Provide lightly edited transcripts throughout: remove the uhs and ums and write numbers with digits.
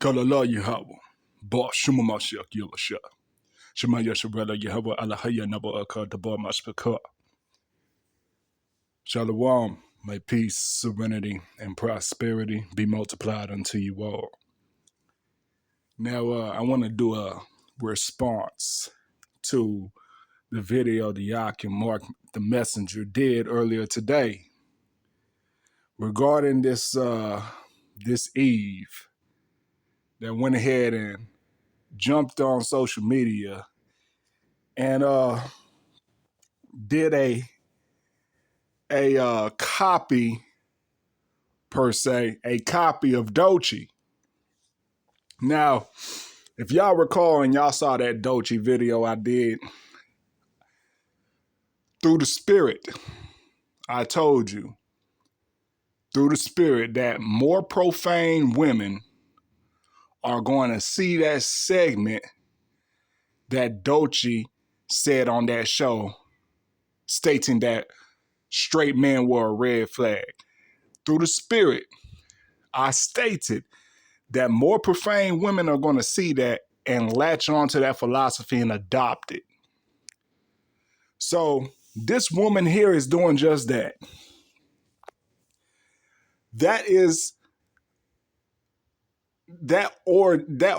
Kalala Yahweh, Ba Shuma Mashiach Yavasha, Shema Yashabella Yahweh Alahaya Naba Aka Daba Mashpaka. Shalom, may peace, serenity, and prosperity be multiplied unto you all. Now, I want to do a response to the video the Yak and Mark the Messenger did earlier today regarding this Eve that went ahead and jumped on social media and did a copy, per se, a copy of Doechii. Now, if y'all recall and y'all saw that Doechii video I did, through the spirit, I told you, through the spirit, that more profane women are going to see that segment that Doechii said on that show, stating that straight men were a red flag. Through the spirit, I stated that more profane women are going to see that and latch onto that philosophy and adopt it. So this woman here is doing just that. That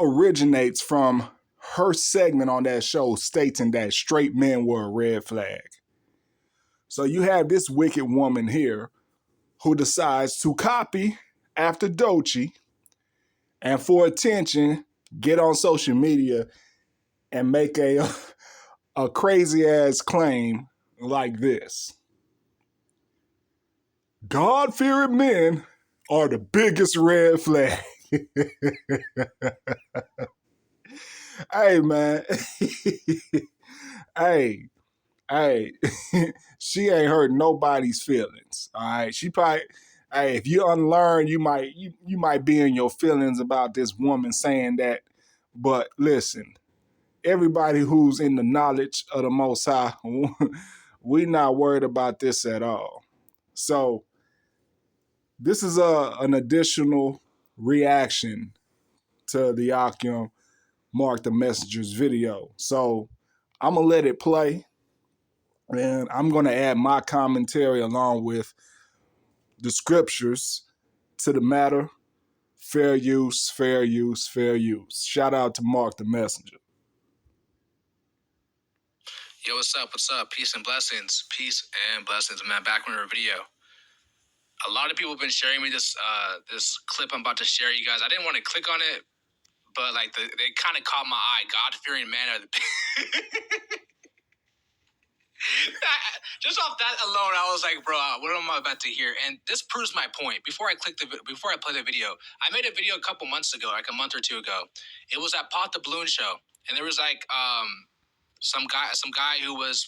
originates from her segment on that show stating that straight men were a red flag. So you have this wicked woman here who decides to copy after Doechii and for attention get on social media and make a crazy ass claim like this. God-fearing men are the biggest red flag. Hey, man. Hey, she ain't hurt nobody's feelings. All right. She probably, hey, if you unlearn, you might be in your feelings about this woman saying that. But listen, everybody who's in the knowledge of the Most High, we not worried about this at all. So this is an additional reaction to the Akim Mark the Messenger's video. So I'm going to let it play, and I'm going to add my commentary along with the scriptures to the matter. Fair use, fair use, fair use. Shout out to Mark the Messenger. Yo, what's up? What's up? Peace and blessings. Peace and blessings, man. Back with our video. A lot of people have been sharing me this clip I'm about to share, you guys. I didn't want to click on it, but like they kind of caught my eye. God-fearing man are the just off that alone, I was like, bro, what am I about to hear? And this proves my point. Before I play the video, I made a video a couple months ago, like a month or two ago. It was at Pot the Balloon show, and there was like some guy who was,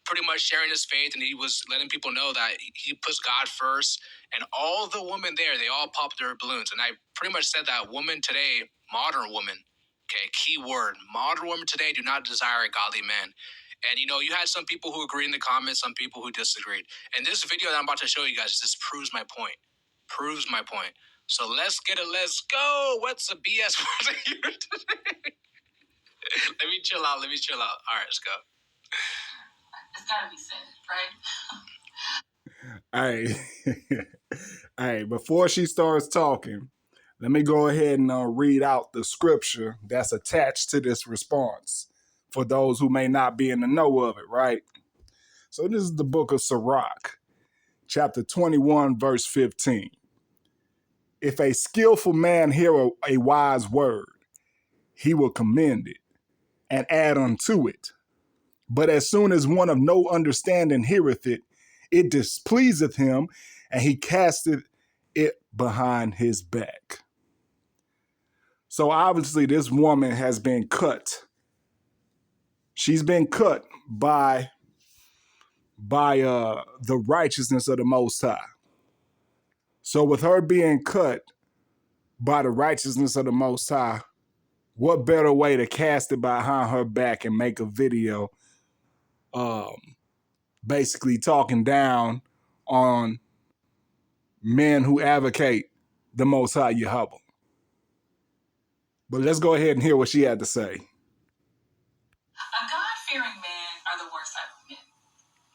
pretty much sharing his faith, and he was letting people know that he puts God first. And all the women there, they all popped their balloons. And I pretty much said that women today, modern women, okay, key word, modern women today do not desire a godly man. And, you had some people who agreed in the comments, some people who disagreed. And this video that I'm about to show you guys just proves my point. Proves my point. So let's get it. Let's go. What's the BS here today? Let me chill out. All right, let's go. It's gotta be said, right? Hey, before she starts talking, let me go ahead and read out the scripture that's attached to this response for those who may not be in the know of it, right? So this is the book of Sirach, chapter 21, verse 15. If a skillful man hear a wise word, he will commend it and add unto it. But as soon as one of no understanding heareth it, it displeaseth him, and he casteth it behind his back. So obviously this woman has been cut. She's been cut by the righteousness of the Most High. So with her being cut by the righteousness of the Most High, what better way to cast it behind her back and make a video basically talking down on men who advocate the Most High Yahweh. But let's go ahead and hear what she had to say. A God-fearing man are the worst type of men.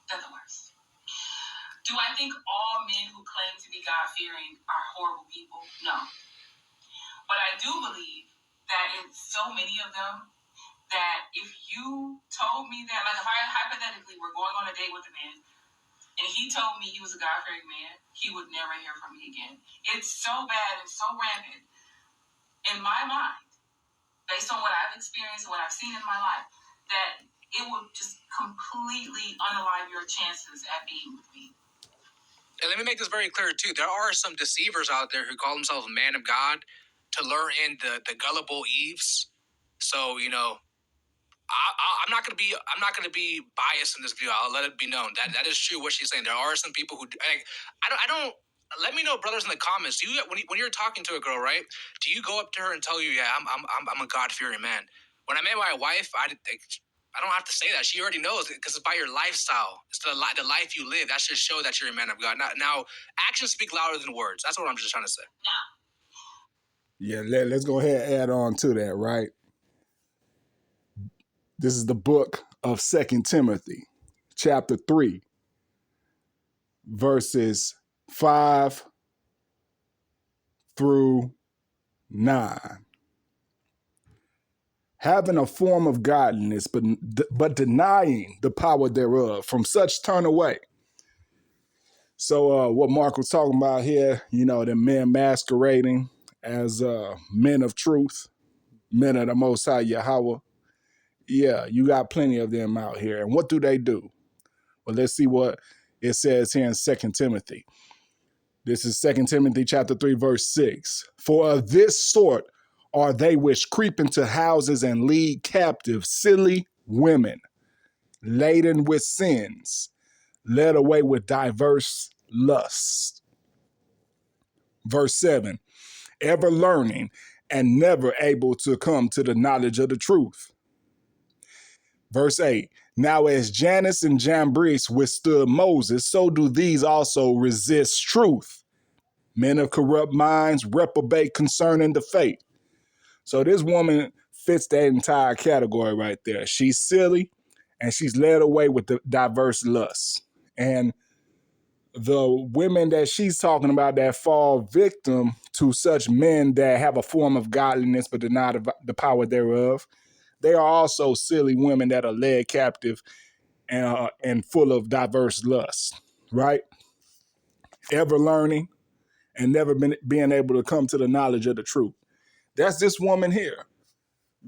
They're the worst. Do I think all men who claim to be God-fearing are horrible people? No. But I do believe that it's so many of them that if you told me that, like if I hypothetically were going on a date with a man and he told me he was a God-fearing man, he would never hear from me again. It's so bad and so rampant in my mind, based on what I've experienced and what I've seen in my life, that it would just completely unalive your chances at being with me. And let me make this very clear too. There are some deceivers out there who call themselves man of God to lure in the gullible Eves. So I'm not gonna be biased in this video. I'll let it be known that is true what she's saying. There are some people who like, I don't. Let me know, brothers, in the comments. Do you when you're talking to a girl, right? Do you go up to her and tell you, yeah, I'm a God fearing man? When I met my wife, I don't have to say that. She already knows because it's by your lifestyle. It's the life you live. That should show that you're a man of God. Now, actions speak louder than words. That's what I'm just trying to say. Yeah, let's go ahead and add on to that, right? This is the book of 2 Timothy, chapter 3, verses 5 through 9. Having a form of godliness, but denying the power thereof, from such turn away. So what Mark was talking about here, the men masquerading as men of truth, men of the Most High Yahweh. Yeah, you got plenty of them out here. And what do? Well, let's see what it says here in 2 Timothy. This is 2 Timothy chapter 3, verse 6. For of this sort are they which creep into houses and lead captive silly women, laden with sins, led away with diverse lusts. Verse 7, ever learning and never able to come to the knowledge of the truth. Verse 8, now as Jannes and Jambres withstood Moses, so do these also resist truth. Men of corrupt minds reprobate concerning the faith. So this woman fits that entire category right there. She's silly and she's led away with the diverse lusts. And the women that she's talking about that fall victim to such men that have a form of godliness but deny the power thereof, they are also silly women that are led captive and full of diverse lusts, right? Ever learning and never being able to come to the knowledge of the truth. That's this woman here,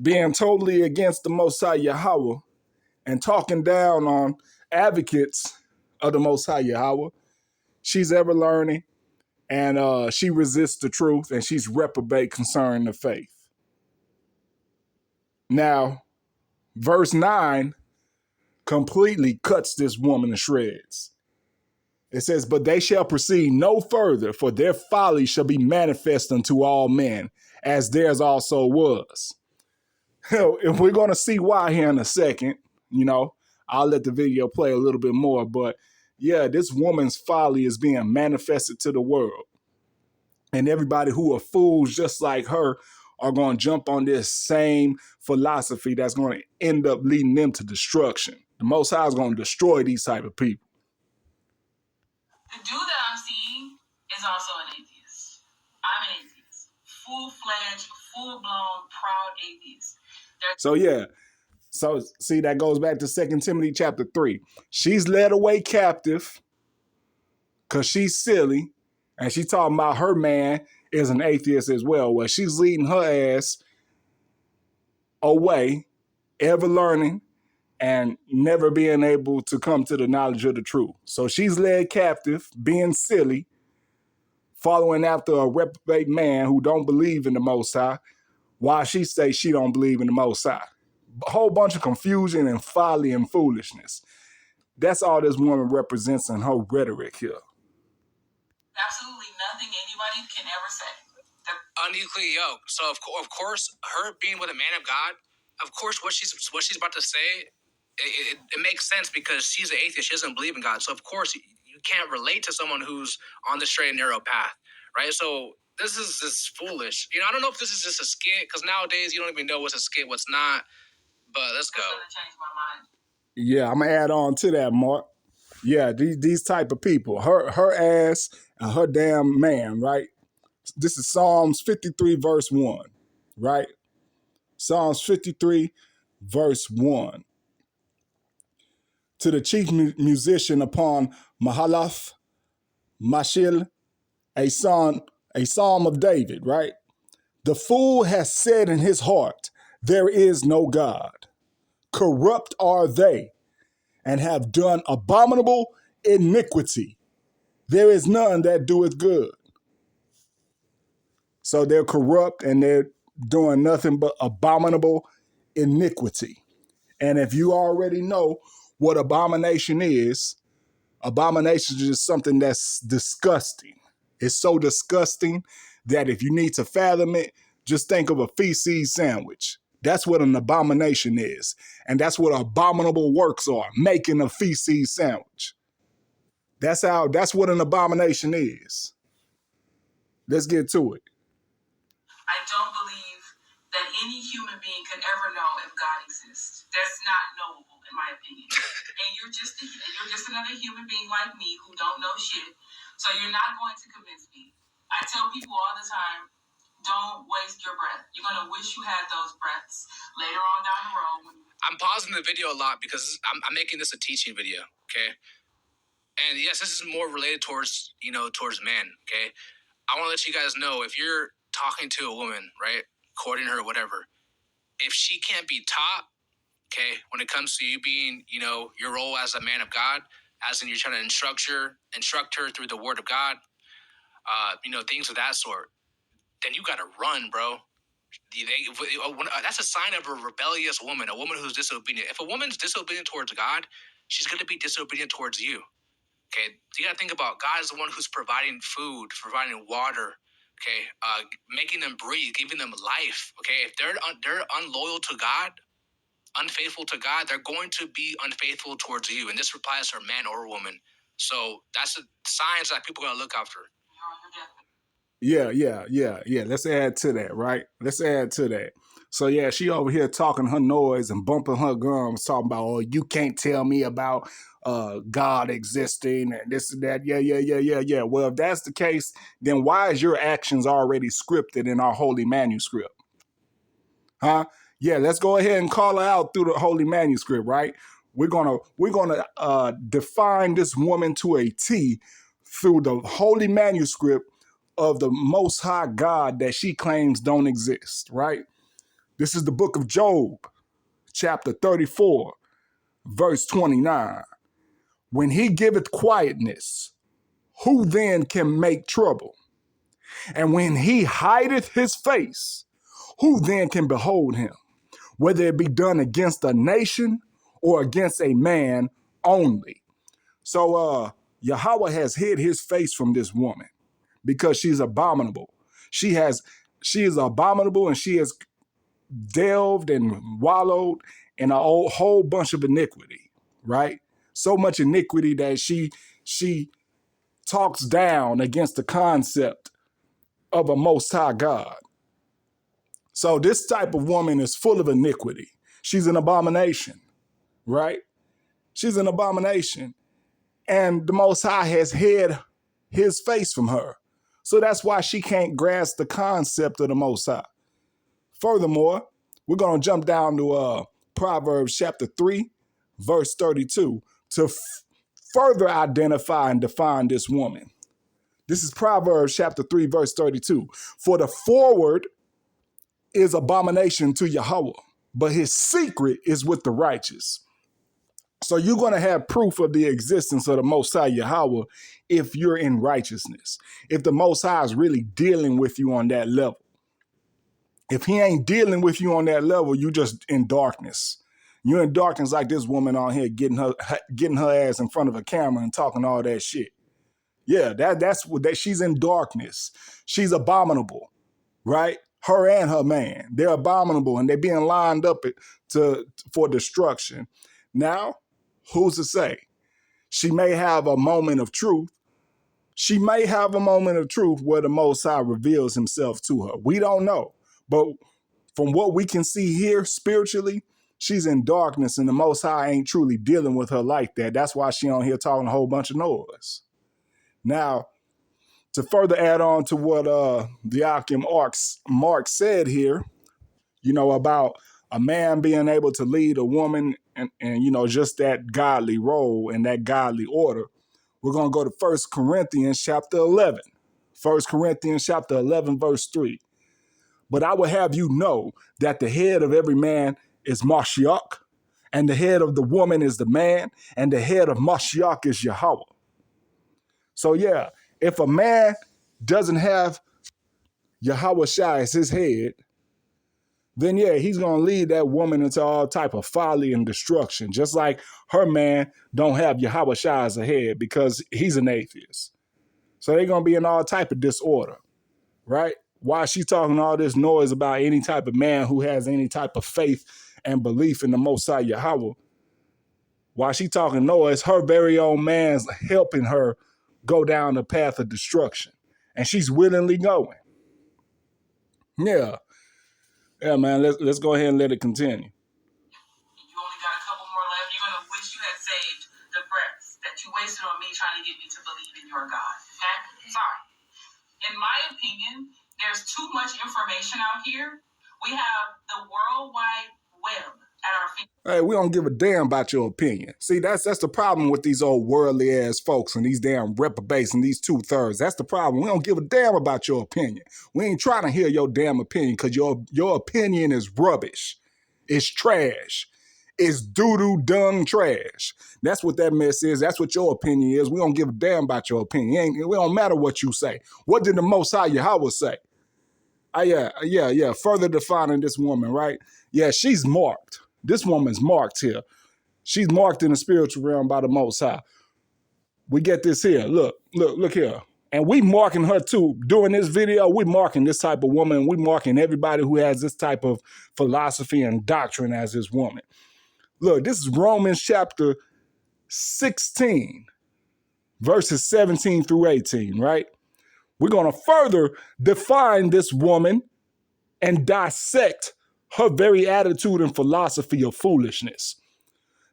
being totally against the Most High Yahweh and talking down on advocates of the Most High Yahweh. She's ever learning, and she resists the truth, and she's reprobate concerning the faith. Now, verse 9 completely cuts this woman to shreds. It says, but they shall proceed no further, for their folly shall be manifest unto all men, as theirs also was. If we're going to see why here in a second, I'll let the video play a little bit more. But yeah, this woman's folly is being manifested to the world. And everybody who are fools just like her are going to jump on this same philosophy that's going to end up leading them to destruction. The Most High is going to destroy these type of people. The dude that I'm seeing is also an atheist. I'm an atheist. Full-fledged, full-blown, proud atheist. So see, that goes back to 2 Timothy chapter 3. She's led away captive because she's silly, and she's talking about her man is an atheist as well. Well, she's leading her ass away, ever learning, and never being able to come to the knowledge of the truth. So she's led captive, being silly, following after a reprobate man who don't believe in the Most High, while she says she don't believe in the Most High. A whole bunch of confusion and folly and foolishness. That's all this woman represents in her rhetoric here. Absolutely nothing anybody can ever say. Unequally yoked. So of course, her being with a man of God, of course, what she's about to say, it makes sense because she's an atheist. She doesn't believe in God. So of course, you can't relate to someone who's on the straight and narrow path, right? So this is just foolish. I don't know if this is just a skit, because nowadays you don't even know what's a skit, what's not. But let's go. It's gonna change my mind. Yeah, I'm gonna add on to that, Mark. Yeah, these type of people, her ass and her damn man, right? This is Psalms 53 verse 1, right? Psalms 53 verse 1. To the chief musician upon Mahalath Mashil, a psalm of David, right? The fool has said in his heart, there is no God. Corrupt are they, and have done abominable iniquity. There is none that doeth good. So they're corrupt and they're doing nothing but abominable iniquity. And if you already know what abomination is just something that's disgusting. It's so disgusting that if you need to fathom it, just think of a feces sandwich. That's what an abomination is. And that's what abominable works are, making a feces sandwich. That's what an abomination is. Let's get to it. I don't believe that any human being can ever know if God exists. That's not knowable, in my opinion. And you're just another human being like me who don't know shit. So you're not going to convince me. I tell people all the time, don't waste your breath. You're gonna wish you had those breaths later on down the road. I'm pausing the video a lot because I'm making this a teaching video, okay? And yes, this is more related towards men, okay? I want to let you guys know, if you're talking to a woman, right, courting her or whatever, if she can't be taught, okay, when it comes to you being, your role as a man of God, as in you're trying to instruct her through the word of God, things of that sort, then you got to run, bro. That's a sign of a rebellious woman, a woman who's disobedient. If a woman's disobedient towards God, she's going to be disobedient towards you. Okay, so you got to think about God is the one who's providing food, providing water, okay, making them breathe, giving them life. Okay, if they're unloyal to God, unfaithful to God, they're going to be unfaithful towards you. And this applies to a man or a woman. So that's the signs that people are going to look after. Yeah. Let's add to that, right? Let's add to that. So yeah, she over here talking her noise and bumping her gums, talking about, oh, you can't tell me about God existing and this and that. Yeah. Well, if that's the case, then why is your actions already scripted in our holy manuscript? Huh? Yeah, let's go ahead and call her out through the holy manuscript, right? We're gonna define this woman to a T through the holy manuscript of the Most High God that she claims don't exist, right? This is the book of Job, chapter 34, verse 29. When he giveth quietness, who then can make trouble? And when he hideth his face, who then can behold him? Whether it be done against a nation or against a man only. So Yahweh has hid his face from this woman because she's abominable. She is abominable, and she has delved and wallowed in a whole bunch of iniquity, right? So much iniquity that she talks down against the concept of a Most High God. So this type of woman is full of iniquity. She's an abomination, right? She's an abomination. And the Most High has hid his face from her. So that's why she can't grasp the concept of the Most High. Furthermore, we're going to jump down to Proverbs chapter 3, verse 32 to further identify and define this woman. This is Proverbs chapter 3, verse 32. For the forward is abomination to Yahweh, but his secret is with the righteous. So you're going to have proof of the existence of the Most High Yahweh if you're in righteousness. If the Most High is really dealing with you on that level. If he ain't dealing with you on that level, you just in darkness. You're in darkness like this woman on here getting her ass in front of a camera and talking all that shit. Yeah, that's what she's in darkness. She's abominable, right? Her and her man, they're abominable, and they're being lined up for destruction. Now, who's to say? She may have a moment of truth, She may have a moment of truth where the Most High reveals himself to her. We don't know. But from what we can see here spiritually, she's in darkness and the Most High ain't truly dealing with her like that. That's why she on here talking a whole bunch of noise. Now, to further add on to what the Mark said here, about a man being able to lead a woman and just that godly role and that godly order, we're going to go to 1 Corinthians chapter 11. 1 Corinthians chapter 11, verse 3. But I will have you know that the head of every man is Mashiach, and the head of the woman is the man, and the head of Mashiach is Yahweh. So yeah, if a man doesn't have Yahweh Shai as his head, then yeah, he's going to lead that woman into all type of folly and destruction, just like her man don't have Yahweh Shai as a head because he's an atheist. So they're going to be in all type of disorder, right? Why is she talking all this noise about any type of man who has any type of faith and belief in the Most High Yahweh? Why she talking noise, her very own man's helping her go down the path of destruction. And she's willingly going. Yeah. Yeah, man, let's go ahead and let it continue. You only got a couple more left. You're going to wish you had saved the breaths that you wasted on me trying to get me to believe in your God. Okay? Sorry. In my opinion, there's too much information out here. We have the World Wide Web at our fingertips. Hey, we don't give a damn about your opinion. See, that's the problem with these old worldly ass folks and these damn reprobates and these 2/3. That's the problem. We don't give a damn about your opinion. We ain't trying to hear your damn opinion because your opinion is rubbish. It's trash. It's doo-doo dung trash. That's what that mess is. That's what your opinion is. We don't give a damn about your opinion. It don't matter what you say. What did the Most High Yahweh say? Yeah. Further defining this woman, right? Yeah, she's marked. This woman's marked here. She's marked in the spiritual realm by the Most High. We get this here. Look here. And we marking her too. Doing this video, we marking this type of woman. We marking everybody who has this type of philosophy and doctrine as this woman. Look, this is Romans chapter 16, verses 17 through 18, right? We're going to further define this woman and dissect her very attitude and philosophy of foolishness.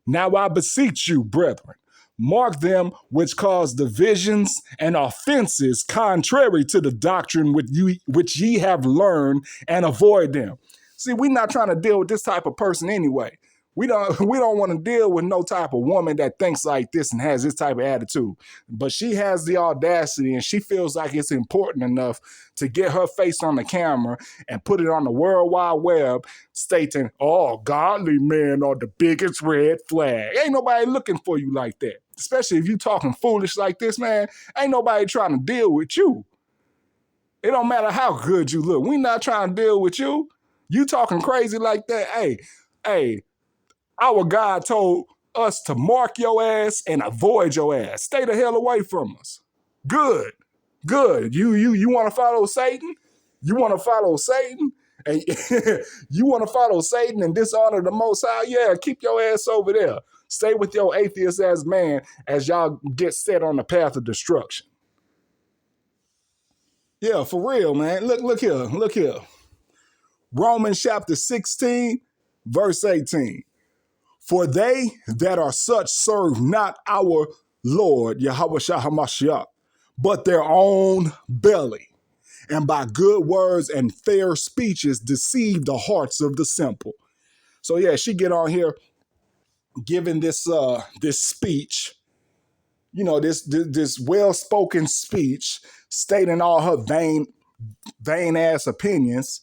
Now I beseech you, brethren, mark them which cause divisions and offenses contrary to the doctrine which ye have learned, and avoid them. See, we're not trying to deal with this type of person anyway. We don't want to deal with no type of woman that thinks like this and has this type of attitude. But she has the audacity and she feels like it's important enough to get her face on the camera and put it on the World Wide Web stating, oh, godly men are the biggest red flag. Ain't nobody looking for you like that. Especially if you talking foolish like this, man. Ain't nobody trying to deal with you. It don't matter how good you look. We not trying to deal with you. You talking crazy like that. Hey, our God told us to mark your ass and avoid your ass. Stay the hell away from us. Good. You want to follow Satan? You want to follow Satan? And you want to follow Satan and dishonor the Most High? Yeah, keep your ass over there. Stay with your atheist ass man as y'all get set on the path of destruction. Yeah, for real, man. Look here. Romans chapter 16, verse 18. For they that are such serve not our Lord, Yahweh Shah HaMashiach, but their own belly, and by good words and fair speeches deceive the hearts of the simple. So yeah, she get on here giving this speech, this well-spoken speech, stating all her vain ass opinions,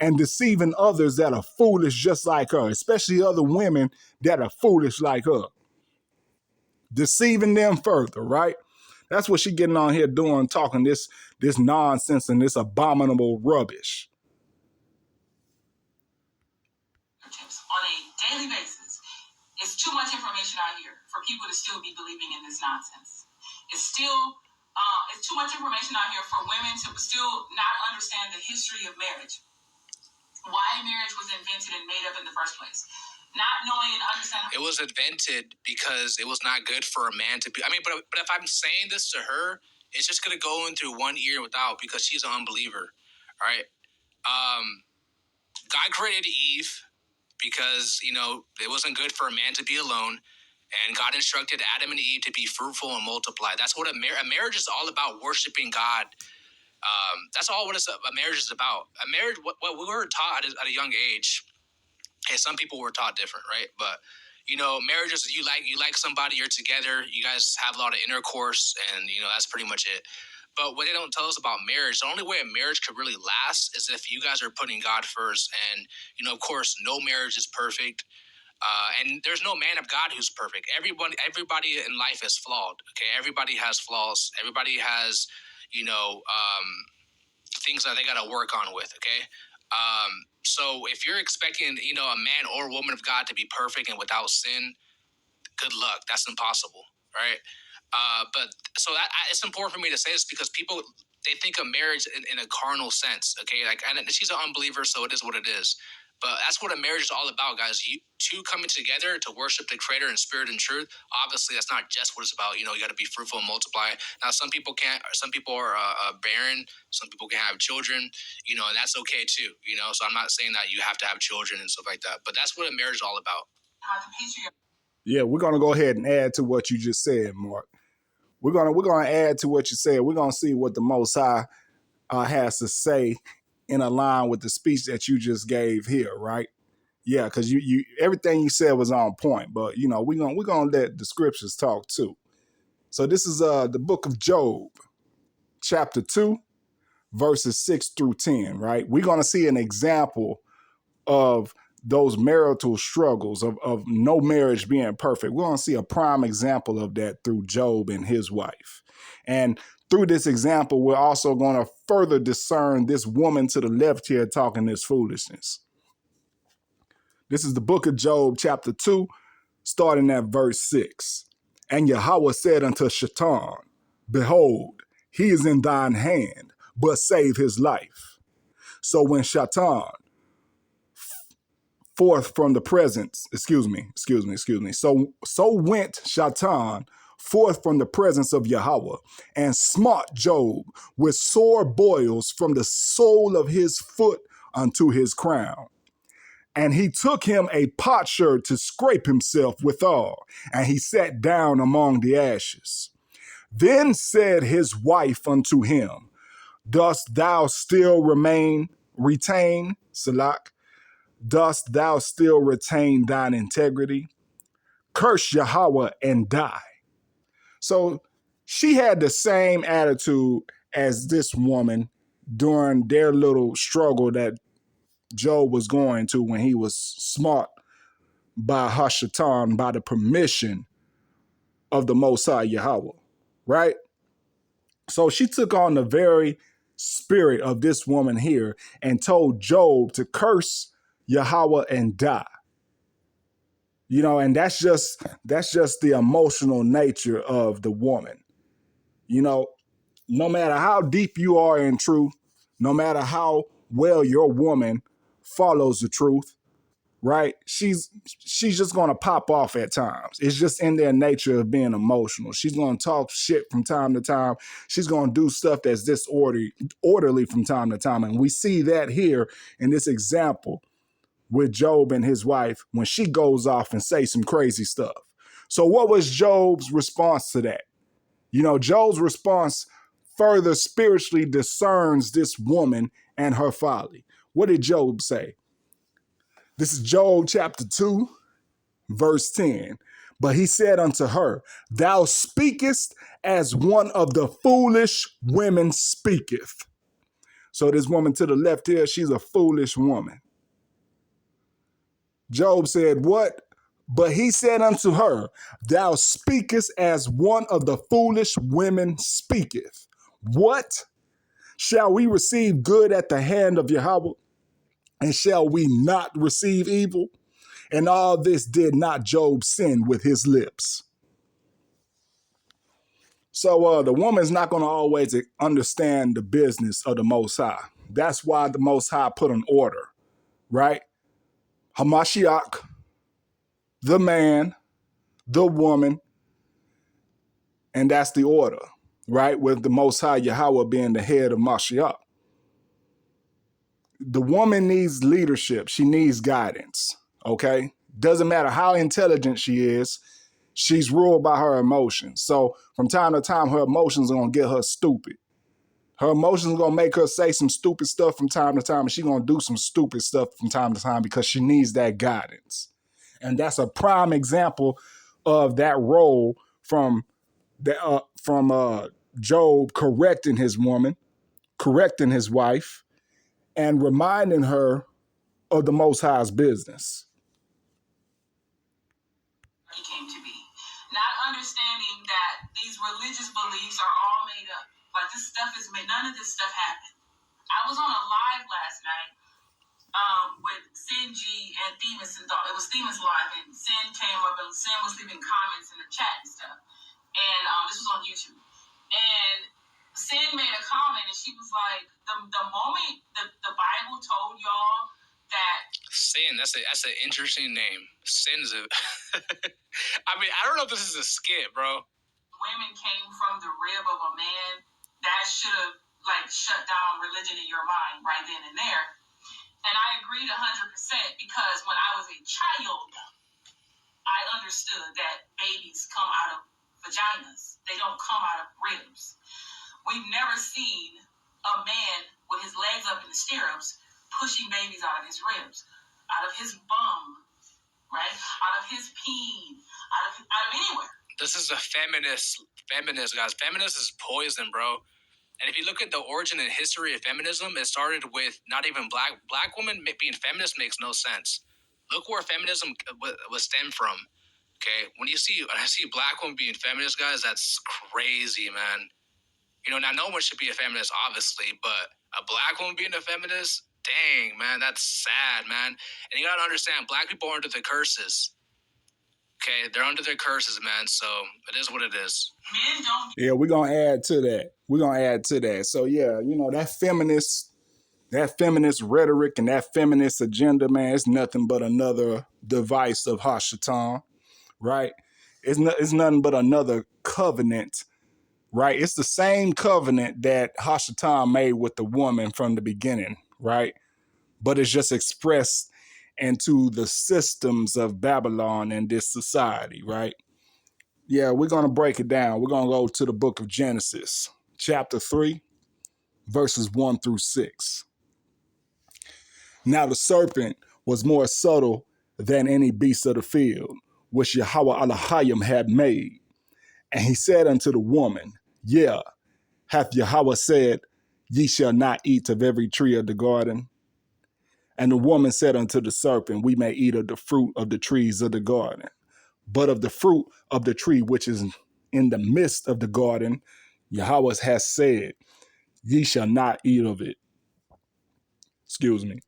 and deceiving others that are foolish just like her, especially other women that are foolish like her. Deceiving them further, right? That's what she getting on here doing, talking this nonsense and this abominable rubbish. On a daily basis. It's too much information out here for people to still be believing in this nonsense. It's too much information out here for women to still not understand the history of marriage. Why marriage was invented and made up in the first place. Not knowing and understanding. It was invented because it was not good for a man to be. I mean, but if I'm saying this to her, It's just gonna go in through one ear without because she's an unbeliever. All right. God created Eve because it wasn't good for a man to be alone, and God instructed Adam and Eve to be fruitful and multiply. That's what a marriage is all about: worshiping God. That's all what a marriage is about. A marriage, what we were taught at a young age. And some people were taught different, right? But marriages, you like somebody, you're together, you guys have a lot of intercourse, and that's pretty much it. But what they don't tell us about marriage, the only way a marriage could really last is if you guys are putting God first. And of course, no marriage is perfect. And there's no man of God who's perfect. Everybody in life is flawed. Okay, everybody has flaws. Everybody has, things that they got to work on with. Okay, so if you're expecting, a man or woman of God to be perfect and without sin, good luck. That's impossible, right? But so it's important for me to say this because people, they think of marriage in a carnal sense. Okay, like, and she's an unbeliever, so it is what it is. But that's what a marriage is all about, guys. You two coming together to worship the Creator in spirit and truth. Obviously, that's not just what it's about. You got to be fruitful and multiply. Now, some people can't. Some people are barren. Some people can have children. And that's okay too. So I'm not saying that you have to have children and stuff like that. But that's what a marriage is all about. Yeah, we're gonna go ahead and add to what you just said, Mark. We're gonna add to what you said. We're gonna see what the Most High has to say in a line with the speech that you just gave here, right? Yeah, because you everything you said was on point, but we're gonna let the scriptures talk too. So this is the book of Job, chapter 2, verses 6 through 10, right? We're gonna see an example of those marital struggles of no marriage being perfect. We're going to see a prime example of that through Job and his wife. And through this example, we're also going to further discern this woman to the left here talking this foolishness. This is the book of Job, chapter 2, starting at verse 6. And Yahweh said unto Shaitan, Behold, he is in thine hand, but save his life. So when Shaitan forth from the presence, excuse me. So went Shaitan forth from the presence of Yahweh and smote Job with sore boils from the sole of his foot unto his crown. And he took him a potsherd to scrape himself withal, and he sat down among the ashes. Then said his wife unto him, Dost thou still retain, Sirach? Dost thou still retain thine integrity? Curse Yahweh and die. So she had the same attitude as this woman during their little struggle that Job was going to when he was smart by Hashatan, by the permission of the Most High Yahweh, right? So she took on the very spirit of this woman here and told Job to curse Yahweh and die. And that's just the emotional nature of the woman. No matter how deep you are in truth, no matter how well your woman follows the truth, right? She's just gonna pop off at times. It's just in their nature of being emotional. She's gonna talk shit from time to time. She's gonna do stuff that's disorderly from time to time. And we see that here in this example with Job and his wife when she goes off and says some crazy stuff. So what was Job's response to that? Job's response further spiritually discerns this woman and her folly. What did Job say? This is Job chapter 2, verse 10. But he said unto her, Thou speakest as one of the foolish women speaketh. So this woman to the left here, she's a foolish woman. Job said, What? But he said unto her, Thou speakest as one of the foolish women speaketh. What? Shall we receive good at the hand of Yahweh? And shall we not receive evil? And all this did not Job sin with his lips. So the woman's not going to always understand the business of the Most High. That's why the Most High put an order, right? Hamashiach, the man, the woman, and that's the order. right? With the Most High Yahweh being the head of Mashiach. The woman needs leadership. She needs guidance, okay? Doesn't matter how intelligent she is, she's ruled by her emotions. So from time to time, her emotions are going to get her stupid. Her emotions are going to make her say some stupid stuff from time to time, and she's going to do some stupid stuff from time to time because she needs that guidance. And that's a prime example of that role from Job correcting his woman, correcting his wife, and reminding her of the Most High's business. He came to be. Not understanding that these religious beliefs are all made up. Like this stuff is made, none of this stuff happened. I was on a live last night with Sin G and Themis and Dog. It was Themis live, and Sin came up and Sin was leaving comments in the chat and stuff. And this was on YouTube. And Sin made a comment, and she was like, the moment the Bible told y'all that Sin, that's an interesting name. Sin is a I mean, I don't know if this is a skit, bro. Women came from the rib of a man, that should have like shut down religion in your mind right then and there. And I agreed 100% because when I was a child, I understood that babies come out of vaginas. They don't come out of ribs. We've never seen a man with his legs up in the stirrups pushing babies out of his ribs, out of his bum, right? Out of his peen, out of anywhere. This is a feminist, guys. Feminist is poison, bro. And if you look at the origin and history of feminism, it started with not even black women being feminist makes no sense. Look where feminism was stemmed from. Okay, when I see black women being feminists, guys, that's crazy, man. You know, now no one should be a feminist, obviously, but a black woman being a feminist, dang, man, that's sad, man. And you gotta understand, black people are under the curses. Okay, they're under their curses, man. So it is what it is. Men don't. Yeah, we're gonna add to that. So yeah, you know, that feminist rhetoric and that feminist agenda, man, it's nothing but another device of Hashatan, right? It's nothing but another covenant, right? It's the same covenant that Hashatan made with the woman from the beginning, right? But it's just expressed into the systems of Babylon and this society, right? Yeah, we're going to break it down. We're going to go to the book of Genesis, chapter 3, verses 1 through 6. Now the serpent was more subtle than any beast of the field, which Yahweh Elohim had made. And he said unto the woman, yeah, hath Yahweh said, ye shall not eat of every tree of the garden? And the woman said unto the serpent, we may eat of the fruit of the trees of the garden. But of the fruit of the tree which is in the midst of the garden, Yahweh has said, ye shall not eat of it.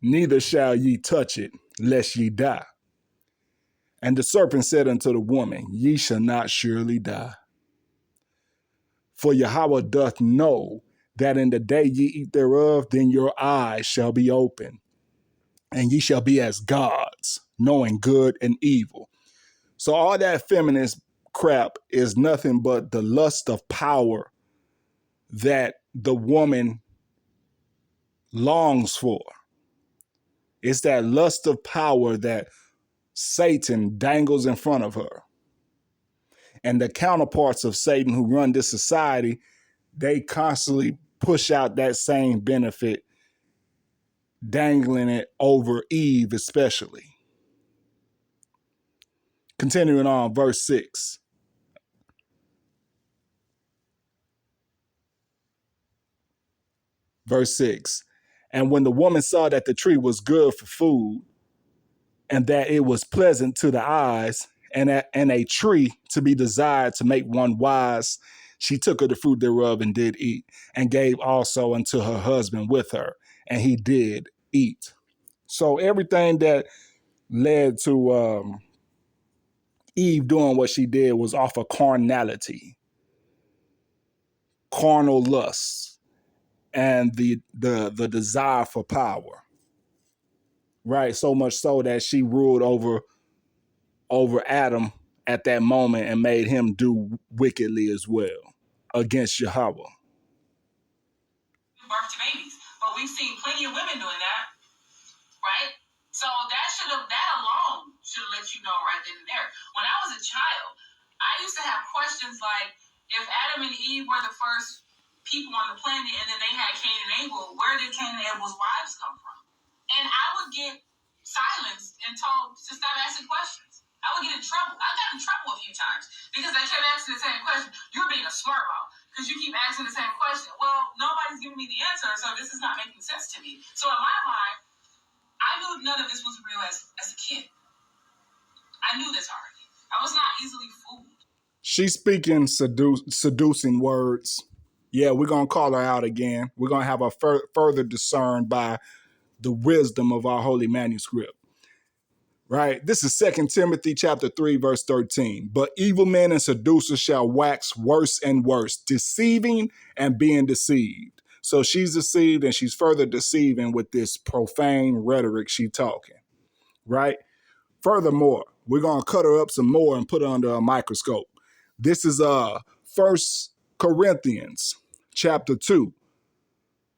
Neither shall ye touch it, lest ye die. And the serpent said unto the woman, ye shall not surely die. For Yahweh doth know that in the day ye eat thereof, then your eyes shall be open, and ye shall be as gods, knowing good and evil. So all that feminist crap is nothing but the lust of power that the woman longs for. It's that lust of power that Satan dangles in front of her. And the counterparts of Satan who run this society, they constantly push out that same benefit, dangling it over Eve especially. Continuing on, verse 6. Verse 6. And when the woman saw that the tree was good for food, and that it was pleasant to the eyes, and a tree to be desired to make one wise, she took of the fruit thereof and did eat, and gave also unto her husband with her, and he did eat. So everything that led to Eve doing what she did was off of carnality, carnal lusts, and the desire for power. Right? So much so that she ruled over Adam at that moment and made him do wickedly as well. against Yahweh. Birth to babies. But we've seen plenty of women doing that, right? So that alone should let you know right then and there. When I was a child, I used to have questions like, if Adam and Eve were the first people on the planet and then they had Cain and Abel, where did Cain and Abel's wives come from? And I would get silenced and told to stop asking questions. I would get in trouble. I got in trouble a few times because I kept asking the same question. You're being a smart mouth because you keep asking the same question. Well, nobody's giving me the answer, so this is not making sense to me. So in my mind, I knew none of this was real as a kid. I knew this already. I was not easily fooled. She's speaking seducing words. Yeah, we're going to call her out again. We're going to have her further discerned by the wisdom of our holy manuscript. Right? This is 2 Timothy chapter 3, verse 13. But evil men and seducers shall wax worse and worse, deceiving and being deceived. So she's deceived and she's further deceiving with this profane rhetoric she's talking. Right? Furthermore, we're going to cut her up some more and put her under a microscope. This is 1 Corinthians chapter 2,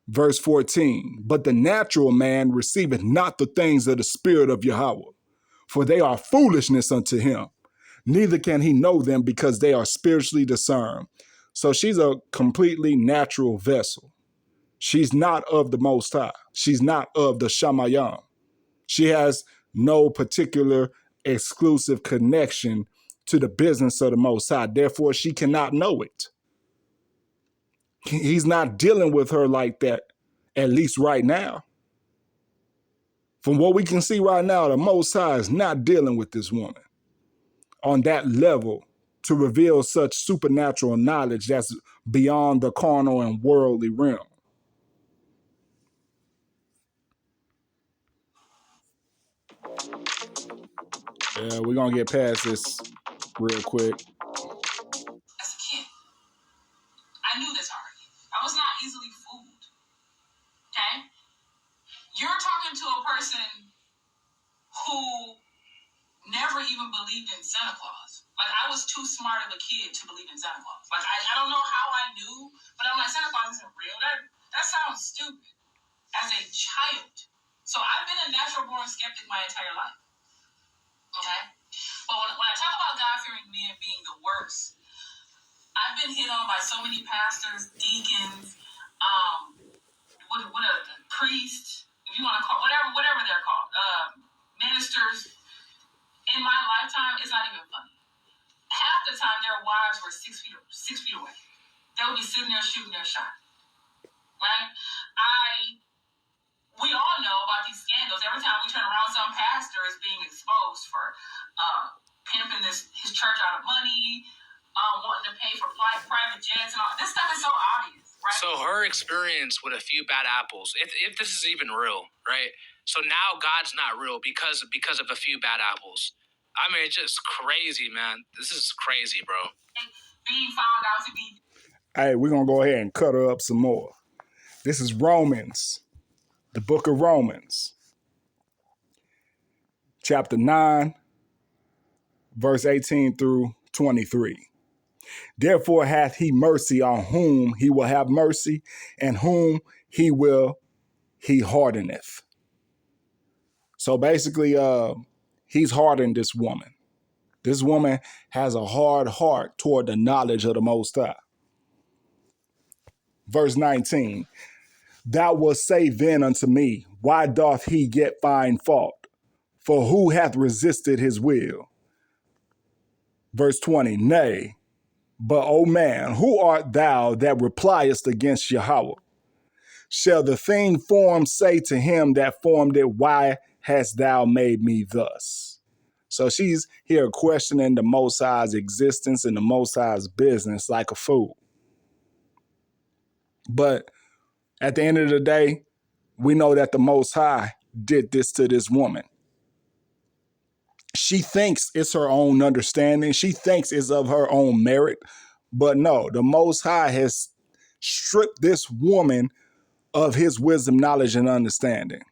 verse 14. But the natural man receiveth not the things of the Spirit of Yahweh, for they are foolishness unto him. Neither can he know them because they are spiritually discerned. So she's a completely natural vessel. She's not of the Most High. She's not of the Shamayam. She has no particular exclusive connection to the business of the Most High. Therefore, she cannot know it. He's not dealing with her like that, at least right now. From what we can see right now, the Most High is not dealing with this woman on that level to reveal such supernatural knowledge that's beyond the carnal and worldly realm. Yeah, we're going to get past this real quick. As a kid, I knew this already. I was not easily fooled. Okay? You're talking to a person who never even believed in Santa Claus. Like, I was too smart of a kid to believe in Santa Claus. Like, I don't know how I knew, but I'm like, Santa Claus isn't real. That sounds stupid. As a child. So I've been a natural-born skeptic my entire life. Okay? But when I talk about God-fearing men being the worst, I've been hit on by so many pastors, deacons, what a priest, if you want to call whatever they're called, ministers. In my lifetime, it's not even funny. Half the time, their wives were 6 feet away. They would be sitting there shooting their shot. Right? We all know about these scandals. Every time we turn around, some pastor is being exposed for pimping his church out of money, wanting to pay for private jets and all. This stuff is so obvious, right? So her experience with a few bad apples, if this is even real, right? So now God's not real because of a few bad apples. I mean, it's just crazy, man. This is crazy, bro. Being found out to be. Hey, we're going to go ahead and cut her up some more. This is Romans, the book of Romans, chapter 9, verse 18 through 23. Therefore hath he mercy on whom he will have mercy, and whom he hardeneth. So basically, he's hardened this woman. This woman has a hard heart toward the knowledge of the Most High. Verse 19, thou wilt say then unto me, why doth he yet find fault? For who hath resisted his will? Verse 20, nay, but O man, who art thou that repliest against Yahweh? Shall the thing formed say to him that formed it, why hast thou made me thus? So she's here questioning the Most High's existence and the Most High's business like a fool. But at the end of the day, we know that the Most High did this to this woman. She thinks it's her own understanding. She thinks it's of her own merit. But no, the Most High has stripped this woman of his wisdom, knowledge, and understanding.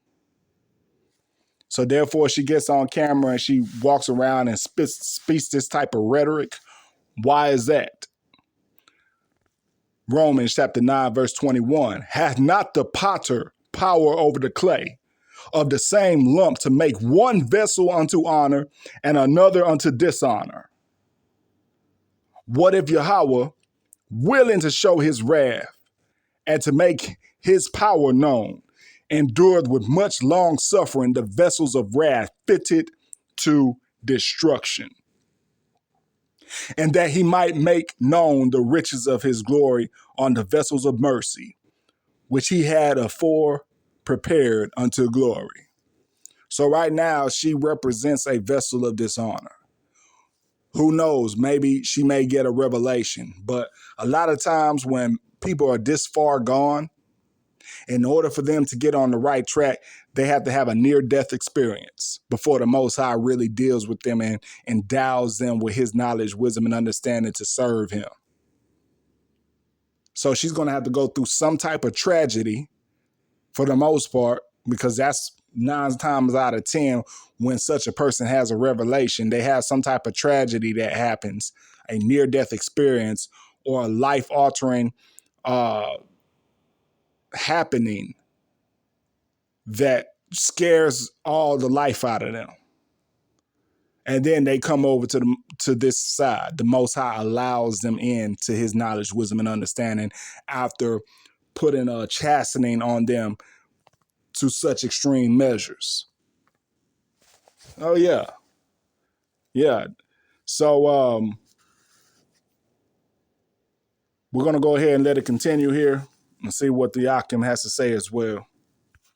So therefore, she gets on camera and she walks around and speaks this type of rhetoric. Why is that? Romans chapter 9, verse 21. Hath not the potter power over the clay of the same lump to make one vessel unto honor and another unto dishonor? What if Yahweh, willing to show his wrath and to make his power known, endured with much long suffering the vessels of wrath fitted to destruction, and that he might make known the riches of his glory on the vessels of mercy, which he had afore prepared unto glory. So right now, she represents a vessel of dishonor. Who knows? Maybe she may get a revelation. But a lot of times when people are this far gone, in order for them to get on the right track, they have to have a near-death experience before the Most High really deals with them and endows them with his knowledge, wisdom, and understanding to serve him. So she's going to have to go through some type of tragedy for the most part, because that's 9 times out of 10 when such a person has a revelation, they have some type of tragedy that happens, a near-death experience or a life-altering happening that scares all the life out of them. And then they come over to this side. The Most High allows them in to his knowledge, wisdom, and understanding after putting a chastening on them to such extreme measures. Oh, yeah. Yeah. So we're going to go ahead and let it continue here and see what the Akim has to say as well.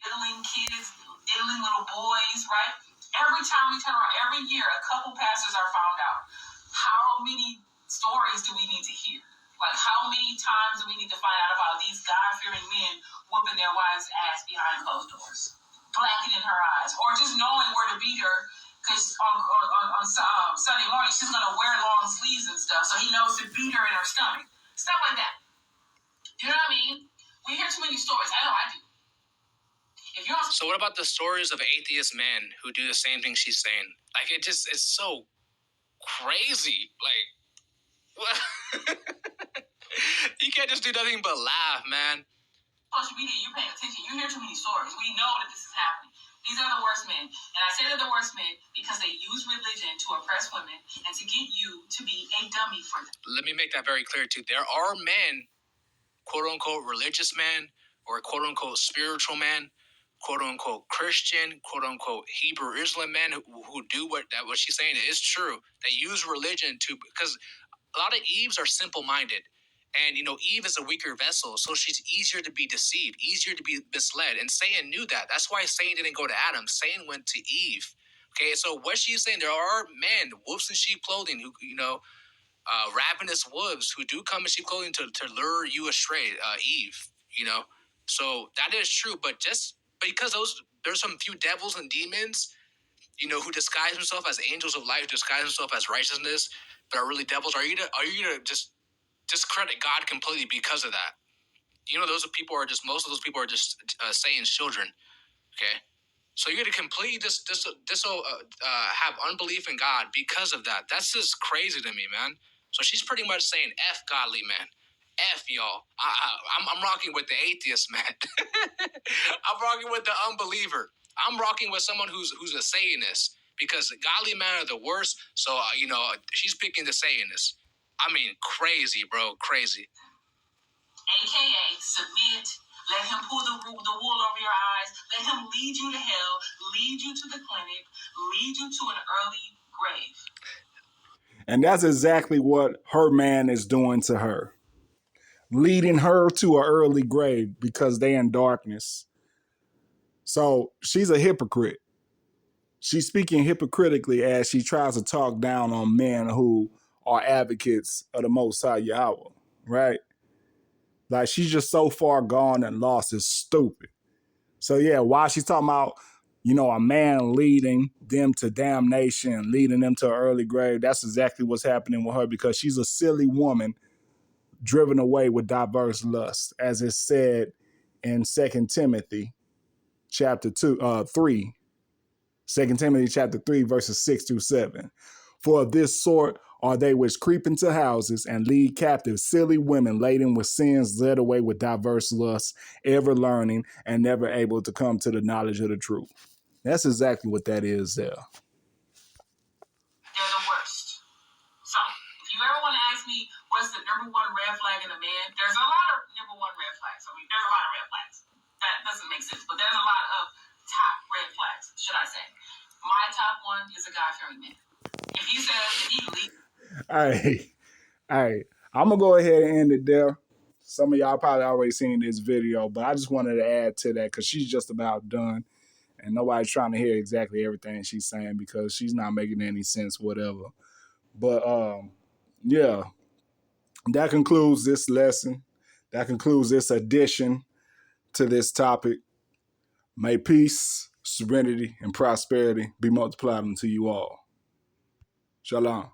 Diddling kids, diddling little boys, right? Every time we turn around, every year, a couple pastors are found out. How many stories do we need to hear? Like, how many times do we need to find out about these God-fearing men whooping their wives' ass behind closed doors, blackening her eyes, or just knowing where to beat her? Because on Sunday morning, she's going to wear long sleeves and stuff, so he knows to beat her in her stomach. Stuff like that. You know what I mean? We hear too many stories. I know I do. So what about the stories of atheist men who do the same thing she's saying? Like, it's so crazy. Like, what? You can't just do nothing but laugh, man. Social media, you're paying attention. You hear too many stories. We know that this is happening. These are the worst men. And I say they're the worst men because they use religion to oppress women and to get you to be a dummy for them. Let me make that very clear, too. There are men, quote-unquote religious men, or quote-unquote spiritual men, quote-unquote Christian, quote-unquote Hebrew Israelite men who do what she's saying is true. They use religion to, because a lot of Eves are simple-minded. And, Eve is a weaker vessel, so she's easier to be deceived, easier to be misled. And Satan knew that. That's why Satan didn't go to Adam. Satan went to Eve. Okay, so what she's saying, there are men, wolves in sheep clothing, who, ravenous wolves who do come in sheep clothing to lure you astray, Eve, So that is true, but just because there's some few devils and demons, who disguise themselves as angels of light, disguise themselves as righteousness, but are really devils. Are you gonna just discredit God completely because of that? Most of those people are just Satan's children. Okay, so you're gonna completely have unbelief in God because of that. That's just crazy to me, man. So she's pretty much saying F godly man. F y'all. I'm rocking with the atheist, man. I'm rocking with the unbeliever. I'm rocking with someone who's a Satanist, because godly men are the worst. So she's picking the Satanist. I mean, crazy, bro, crazy. AKA submit. Let him pull the wool over your eyes. Let him lead you to hell, lead you to the clinic, lead you to an early grave. And that's exactly what her man is doing to her. Leading her to an early grave because they in darkness. So she's a hypocrite. She's speaking hypocritically as she tries to talk down on men who are advocates of the Most High Yahweh, right? Like, she's just so far gone and lost, it's stupid. So yeah, while she's talking about, a man leading them to damnation, leading them to an early grave, that's exactly what's happening with her, because she's a silly woman driven away with diverse lusts, as is said in 2 Timothy chapter 3. 2 Timothy chapter 3, verses 6 through 7. For of this sort are they which creep into houses and lead captive silly women laden with sins, led away with diverse lusts, ever learning and never able to come to the knowledge of the truth. That's exactly what that is there. They're the worst. So, if you ever want to ask me what's the number one red flag in a man, there's a lot of number one red flags. I mean, there's a lot of red flags. That doesn't make sense, but there's a lot of top red flags, should I say. My top one is a God-fearing man. If he says that he leaves... Hey, I'm going to go ahead and end it there. Some of y'all probably already seen this video, but I just wanted to add to that because she's just about done. And nobody's trying to hear exactly everything she's saying because she's not making any sense, whatever. But yeah, that concludes this lesson. That concludes this addition to this topic. May peace, serenity, and prosperity be multiplied unto you all. Shalom.